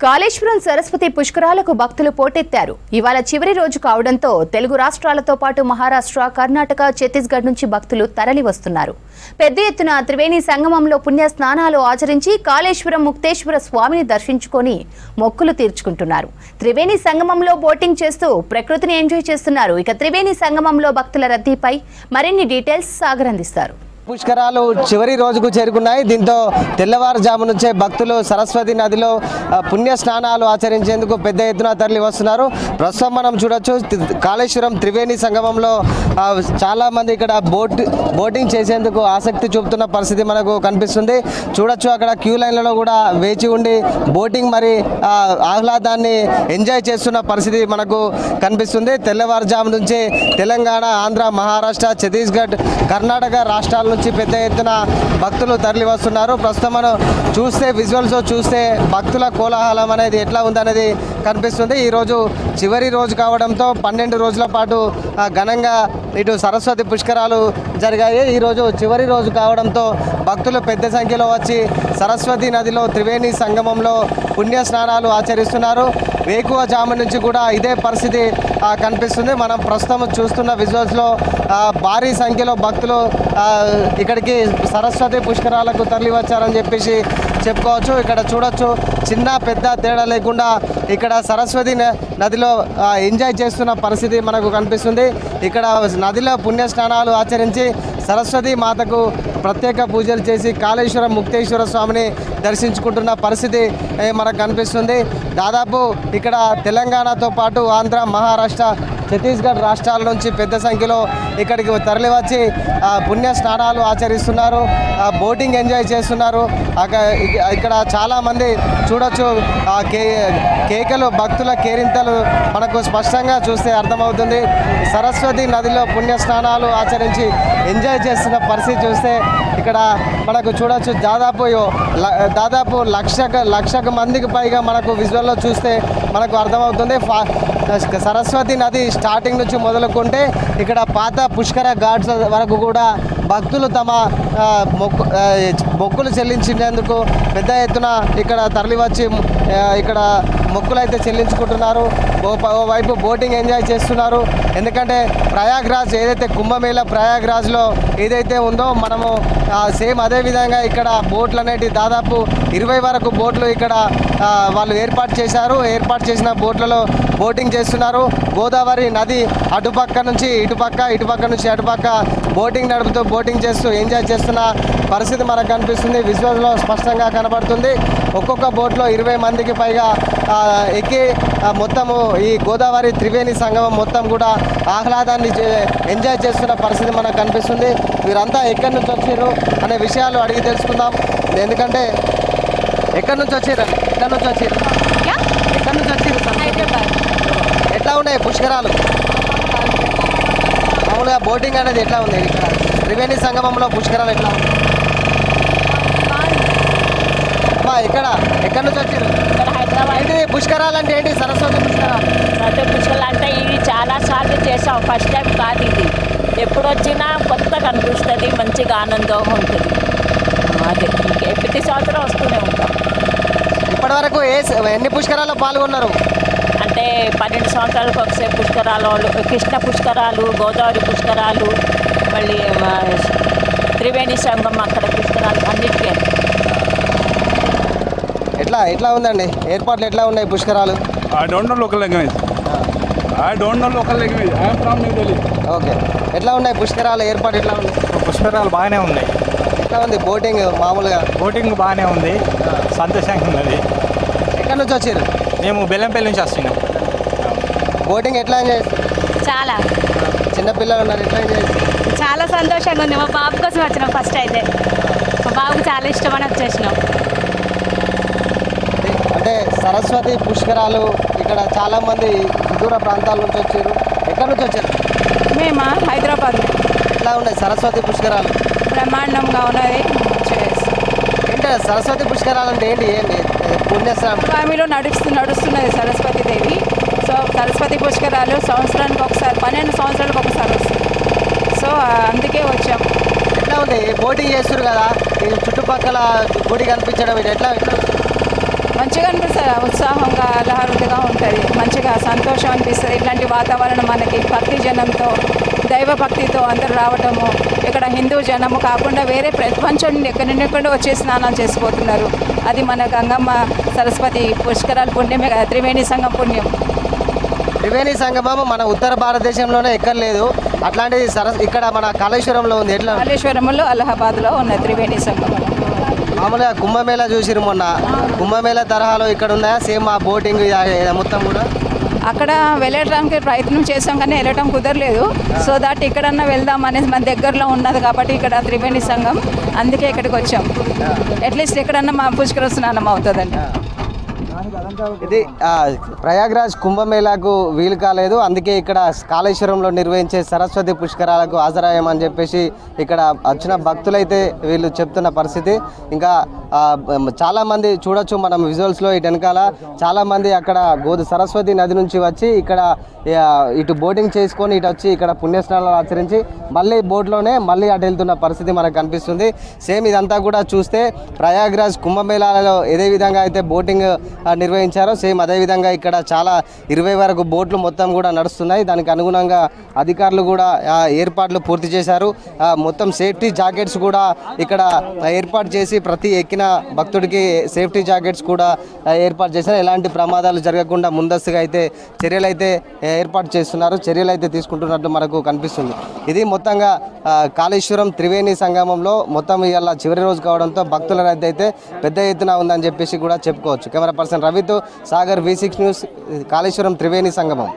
కాళేశ్వరం సరస్వతి పుష్కరాలకు భక్తులు పోటెత్తారు. ఇవాళ చివరి రోజు కావడంతో తెలుగు రాష్ట్రాలతో పాటు మహారాష్ట్ర, కర్ణాటక, ఛత్తీస్గఢ్ నుంచి భక్తులు తరలి వస్తున్నారు. పెద్ద ఎత్తున త్రివేణి సంగమంలో పుణ్య స్నానాలు ఆచరించి కాళేశ్వరం ముక్తేశ్వర స్వామిని దర్శించుకొని మొక్కులు తీర్చుకుంటున్నారు. త్రివేణి సంగమంలో బోటింగ్ చేస్తూ ప్రకృతిని ఎంజాయ్ చేస్తున్నారు. ఇక త్రివేణి సంగమంలో భక్తుల రద్దీపై మరిన్ని డీటెయిల్స్ సాగర్ అందిస్తారు. పుష్కరాలు చివరి రోజుకు చేరుకున్నాయి. దీంతో తెల్లవారుజాము నుంచే భక్తులు సరస్వతి నదిలో పుణ్య స్నానాలు ఆచరించేందుకు పెద్ద ఎత్తున తరలి వస్తున్నారు. ప్రస్తుతం మనం చూడొచ్చు కాళేశ్వరం త్రివేణి సంగమంలో చాలామంది ఇక్కడ బోటింగ్ చేసేందుకు ఆసక్తి చూపుతున్న పరిస్థితి మనకు కనిపిస్తుంది. చూడొచ్చు అక్కడ క్యూ లైన్లలో కూడా వేచి ఉండి బోటింగ్ మరి ఆహ్లాదాన్ని ఎంజాయ్ చేస్తున్న పరిస్థితి మనకు కనిపిస్తుంది. తెల్లవారుజాము నుంచి తెలంగాణ, ఆంధ్ర, మహారాష్ట్ర, ఛత్తీస్గఢ్, కర్ణాటక రాష్ట్రాల నుంచి పెద్ద ఎత్తున భక్తులు తరలి వస్తున్నారు. ప్రస్తుతం మనం చూస్తే విజువల్స్ చూస్తే భక్తుల కోలాహలం అనేది ఎట్లా ఉందనేది కనిపిస్తుంది. ఈరోజు చివరి రోజు కావడంతో 12 రోజుల పాటు ఘనంగా ఇటు సరస్వతి పుష్కరాలు జరిగాయి. ఈరోజు చివరి రోజు కావడంతో భక్తులు పెద్ద సంఖ్యలో వచ్చి సరస్వతి నదిలో త్రివేణి సంగమంలో పుణ్య స్నానాలు ఆచరిస్తున్నారు. వేకువజాము నుంచి కూడా ఇదే పరిస్థితి కనిపిస్తుంది. మనం ప్రస్తుతం చూస్తున్న విజువల్స్లో భారీ సంఖ్యలో భక్తులు ఇక్కడికి సరస్వతి పుష్కరాలకు తరలి వచ్చారని చెప్పేసి చెప్పుకోవచ్చు. ఇక్కడ చూడొచ్చు చిన్న పెద్ద తేడా లేకుండా ఇక్కడ సరస్వతి నదిలో ఎంజాయ్ చేస్తున్న పరిస్థితి మనకు కనిపిస్తుంది. ఇక్కడ నదిలో పుణ్య స్నానాలు ఆచరించి సరస్వతి మాతకు ప్రత్యేక పూజలు చేసి కాళేశ్వరం ముక్తేశ్వర స్వామిని దర్శించుకుంటున్న పరిస్థితి మనకు కనిపిస్తుంది. దాదాపు ఇక్కడ తెలంగాణతో పాటు ఆంధ్ర, మహారాష్ట్ర, ఛత్తీస్గఢ్ రాష్ట్రాల నుంచి పెద్ద సంఖ్యలో ఇక్కడికి తరలివచ్చి పుణ్య స్నానాలు ఆచరిస్తున్నారు, బోటింగ్ ఎంజాయ్ చేస్తున్నారు. ఇక్కడ చాలామంది చూడొచ్చు కేకలు, భక్తుల కేరింతలు మనకు స్పష్టంగా చూస్తే అర్థమవుతుంది. సరస్వతి నదిలో పుణ్య స్నానాలు ఆచరించి ఎంజాయ్ చేస్తున్న పరిస్థితి చూస్తే ఇక్కడ మనకు చూడొచ్చు దాదాపు లక్షకు మందికి పైగా మనకు విజువల్లో చూస్తే మనకు అర్థమవుతుంది. సరస్వతి నది స్టార్టింగ్ నుంచి మొదలుకుంటే ఇక్కడ పాత పుష్కర ఘాట్స్ వరకు కూడా భక్తులు తమ మొక్కులు చెల్లించేందుకు పెద్ద ఎత్తున ఇక్కడ తరలివచ్చి ఇక్కడ మొక్కులు అయితే చెల్లించుకుంటున్నారు. ఓవైపు బోటింగ్ ఎంజాయ్ చేస్తున్నారు. ఎందుకంటే ప్రయాగ్రాజ్ ఏదైతే కుంభమేళ ప్రయాగ్రాజ్లో ఏదైతే ఉందో మనము సేమ్ అదే విధంగా ఇక్కడ బోట్లు అనేవి దాదాపు 20 వరకు బోట్లు ఇక్కడ వాళ్ళు ఏర్పాటు చేశారు. ఏర్పాటు చేసిన బోట్లలో బోటింగ్ చేస్తున్నారు. గోదావరి నది అటుపక్క నుంచి ఇటుపక్క నుంచి అటుపక్క బోటింగ్ నడుపుతూ బోటింగ్ చేస్తూ ఎంజాయ్ చేస్తున్న పరిస్థితి మనకు కనిపిస్తుంది. విజువల్స్లో స్పష్టంగా కనబడుతుంది. ఒక్కొక్క బోట్లో 20 మందికి పైగా ఎక్కి మొత్తము ఈ గోదావరి త్రివేణి సంగమం మొత్తం కూడా ఆహ్లాదాన్ని ఎంజాయ్ చేస్తున్న పరిస్థితి మనకు కనిపిస్తుంది. వీరంతా ఎక్కడి నుంచి వచ్చారు అనే విషయాలు అడిగి తెలుసుకుందాం. ఎందుకంటే ఎక్కడి నుంచి వచ్చారు? ఎట్లా ఉన్నాయి పుష్కరాలు? మామూలుగా బోటింగ్ అనేది ఎట్లా ఉంది ఇక్కడ త్రివేణి సంగమంలో పుష్కరాలు ఎట్లా ఉంది? ఎక్కడి నుంచి వచ్చారు? ఏంటి పుష్కరాలు అంటే ఏంటి? సరస్వతి పుష్కరాలు అంటే ఇవి చాలా సార్లు చేసాం, ఫస్ట్ టైం కాదు ఇది. ఎప్పుడు వచ్చినా కొత్తగా అనిపిస్తుంది, మంచిగా ఆనందంగా ఉంటుంది. అదే ప్రతి సంవత్సరం వస్తూనే ఉంటాం. ఇప్పటివరకు ఎన్ని పుష్కరాల్లో పాల్గొన్నారు? అంటే 12 సంవత్సరాలకు ఒకసారి పుష్కరాలు, కృష్ణ పుష్కరాలు, గోదావరి పుష్కరాలు, మళ్ళీ త్రివేణి సంగం అక్కడ పుష్కరాలు అన్నిటికీ. ఎట్లా ఉందండి ఏర్పాట్లు? ఎట్లా ఉన్నాయి పుష్కరాలు? I don't know local language. I am from New Delhi. Okay, ఎట్లా ఉన్నాయి పుష్కరాలు ఏర్పాటు? ఎట్లా ఉంది? పుష్కరాలు బాగానే ఉన్నాయి. ఎట్లా ఉంది బోటింగ్? మామూలుగా బోటింగ్ బాగానే ఉంది, సంతోషంగా ఉన్నది. ఎక్కడి నుంచి వచ్చారు? మేము బెల్లంపల్లి నుంచి వస్తున్నాం. బోటింగ్ ఎట్లా ఎంజాయ్? చాలా చిన్నపిల్లలు ఉన్నారు, ఎట్లా ఎంజాయ్? చాలా సంతోషంగా ఉంది. మా బాబు కోసం వచ్చినాం. ఫస్ట్ అయితే మా బాబుకి చాలా ఇష్టమని వచ్చేసినాం. అంటే సరస్వతి పుష్కరాలు ఇక్కడ చాలామంది దూర ప్రాంతాల నుంచి వచ్చారు. ఎక్కడి నుంచి వచ్చారు? మేము హైదరాబాద్. ఎట్లా ఉన్నాయి సరస్వతి పుష్కరాలు? బ్రహ్మాండంగా ఉన్నది. ఏంటి సరస్వతి పుష్కరాలు అంటే ఏంటి? పుణ్యస్నానం స్వామిలో నడుస్తున్నది సరస్వతి దేవి. సో సరస్వతి పుష్కరాలు సంవత్సరానికి ఒకసారి, 12 సంవత్సరాలకు ఒకసారి వస్తుంది. సో అందుకే వచ్చాం. ఎట్లా ఉంది? బోటింగ్ చేస్తారు కదా, చుట్టుపక్కల గుడి కనిపించడం ఇది ఎట్లా? మంచిగా అనిపిస్తుంది, ఉత్సాహంగా ఆహ్లాదంగా ఉంటుంది, మంచిగా సంతోషం అనిపిస్తుంది. ఇట్లాంటి వాతావరణం మనకి భక్తి జనంతో దైవభక్తితో అందరూ రావటము, ఇక్కడ హిందూ జనము కాకుండా వేరే ప్రపంచం నుండి ఎక్కడెక్కడ వచ్చి స్నానాలు చేసిపోతున్నారు. అది మన గంగమ్మ సరస్వతి పుష్కరాల పుణ్యమే కదా, త్రివేణి సంగం పుణ్యం. త్రివేణి సంగమం మన ఉత్తర భారతదేశంలోనే ఎక్కడ లేదు, అట్లాంటిది ఇక్కడ మన కాళేశ్వరంలో ఉంది. ఎట్లా కాళేశ్వరంలో అలహాబాద్లో ఉన్న త్రివేణి సంగమం. మామూలుగా కుంభమేళా చూసిరు మొన్న, కుంభమేళా తరహాలో ఇక్కడ ఉన్నాయా సేమ్ ఆ బోటింగ్ మొత్తం కూడా? అక్కడ వెళ్ళడానికి ప్రయత్నం చేసాం కానీ వెళ్ళటం కుదరలేదు. సో దట్ ఇక్కడన్నా వెళ్దాం అనేది మన దగ్గరలో ఉన్నది కాబట్టి ఇక్కడ త్రివేణి సంఘం, అందుకే ఇక్కడికి వచ్చాం. అట్లీస్ట్ ఎక్కడన్నా మా పుష్కర స్నానం అవుతుందండి. ఇది ప్రయాగ్రాజ్ కుంభమేళాకు వీలు కాలేదు, అందుకే ఇక్కడ కాళేశ్వరంలో నిర్వహించే సరస్వతి పుష్కరాలకు హాజరయ్యామని చెప్పేసి ఇక్కడ వచ్చిన భక్తులైతే వీళ్ళు చెప్తున్న పరిస్థితి. ఇంకా చాలామంది చూడొచ్చు మనం విజువల్స్లో ఇటు వెనకాల చాలామంది అక్కడ సరస్వతి నది నుంచి వచ్చి ఇక్కడ ఇటు బోటింగ్ చేసుకొని ఇటు వచ్చి ఇక్కడ పుణ్యస్నానాలు ఆచరించి మళ్ళీ బోట్లోనే మళ్ళీ అటు వెళ్తున్న పరిస్థితి మనకు కనిపిస్తుంది. సేమ్ ఇదంతా కూడా చూస్తే ప్రయాగ్రాజ్ కుంభమేళాలలో ఏదే విధంగా అయితే బోటింగ్ నిర్వహించారో సేమ్ అదేవిధంగా ఇక్కడ చాలా 20 వరకు బోట్లు మొత్తం కూడా నడుస్తున్నాయి. దానికి అనుగుణంగా అధికారులు కూడా ఏర్పాట్లు పూర్తి చేశారు. మొత్తం సేఫ్టీ జాకెట్స్ కూడా ఇక్కడ ఏర్పాటు చేసి ప్రతి ఎక్కిన భక్తుడికి సేఫ్టీ జాకెట్స్ కూడా ఏర్పాటు చేశారు. ఎలాంటి ప్రమాదాలు జరగకుండా ముందస్తుగా అయితే చర్యలు అయితే ఏర్పాటు చేస్తున్నారు, చర్యలు అయితే తీసుకుంటున్నట్లు మనకు కనిపిస్తుంది. ఇది మొత్తంగా కాళేశ్వరం త్రివేణి సంగమంలో మొత్తం ఇవాళ చివరి రోజు కావడంతో భక్తుల రద్దీ అయితే పెద్ద ఎత్తున ఉందని చెప్పేసి కూడా చెప్పుకోవచ్చు. కెమెరా పర్సన్ రవితో సాగర్, V6 న్యూస్, కాళేశ్వరం త్రివేణి సంగమం.